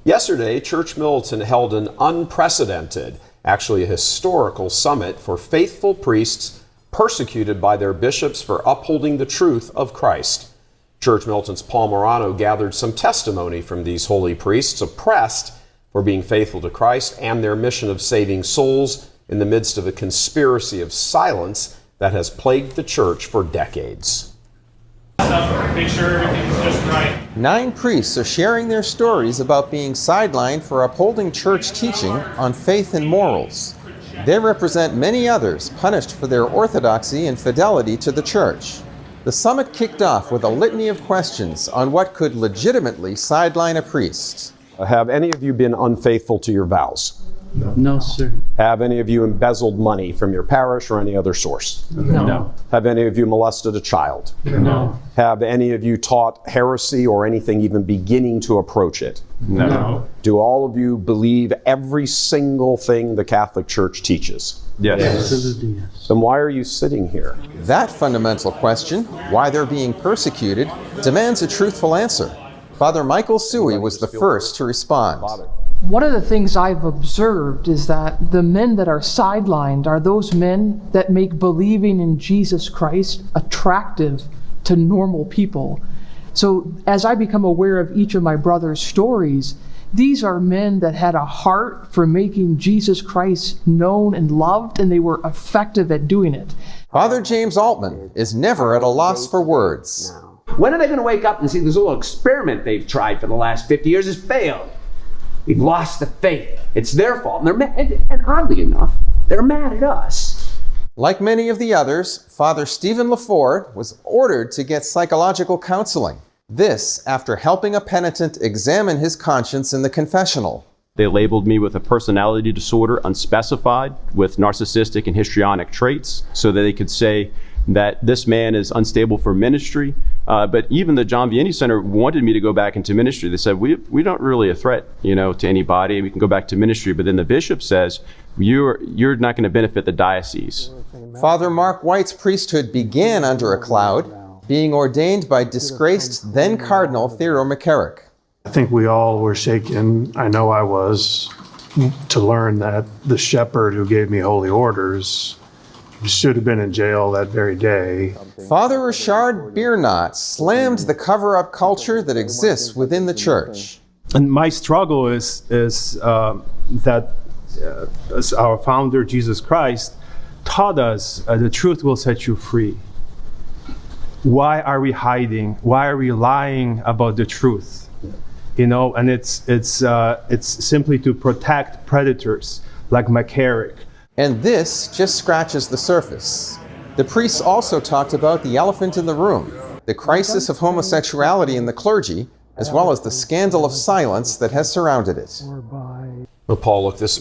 Yesterday, Church Militant held an unprecedented, actually a historical summit for faithful priests persecuted by their bishops for upholding the truth of Christ. Church Militant's Paul Morano gathered some testimony from these holy priests oppressed for being faithful to Christ and their mission of saving souls in the midst of a conspiracy of silence that has plagued the church for decades. Make sure everything's just right. 9 priests are sharing their stories about being sidelined for upholding church teaching on faith and morals. They represent many others punished for their orthodoxy and fidelity to the church. The summit kicked off with a litany of questions on what could legitimately sideline a priest. Have any of you been unfaithful to your vows? No, sir. Have any of you embezzled money from your parish or any other source? No. Have any of you molested a child? No. Have any of you taught heresy or anything even beginning to approach it? No. Do all of you believe every single thing the Catholic Church teaches? Yes. Absolutely, yes. Then why are you sitting here? That fundamental question, why they're being persecuted, demands a truthful answer. Father Michael Suey was the first to respond. One of the things I've observed is that the men that are sidelined are those men that make believing in Jesus Christ attractive to normal people. So as I become aware of each of my brother's stories, these are men that had a heart for making Jesus Christ known and loved, and they were effective at doing it. Father James Altman is never at a loss for words. When are they going to wake up and see this little experiment they've tried for the last 50 years has failed? We've lost the faith. It's their fault. And they're mad, and oddly enough, they're mad at us. Like many of the others, Father Stephen Lafort was ordered to get psychological counseling. This after helping a penitent examine his conscience in the confessional. They labeled me with a personality disorder unspecified with narcissistic and histrionic traits so that they could say that this man is unstable for ministry. But even the John Vianney Center wanted me to go back into ministry. They said, we don't really a threat, to anybody. We can go back to ministry. But then the bishop says, you're not going to benefit the diocese. Father Mark White's priesthood began under a cloud, being ordained by disgraced then Cardinal Theodore McCarrick. I think we all were shaken, I know I was, to learn that the shepherd who gave me holy orders should have been in jail that very day. Father Richard Biernat slammed the cover-up culture that exists within the church. And my struggle is that as our founder, Jesus Christ, taught us the truth will set you free. Why are we hiding? Why are we lying about the truth? And it's simply to protect predators like McCarrick. And this just scratches the surface. The priests also talked about the elephant in the room, the crisis of homosexuality in the clergy, as well as the scandal of silence that has surrounded it. Well, Paul, look, this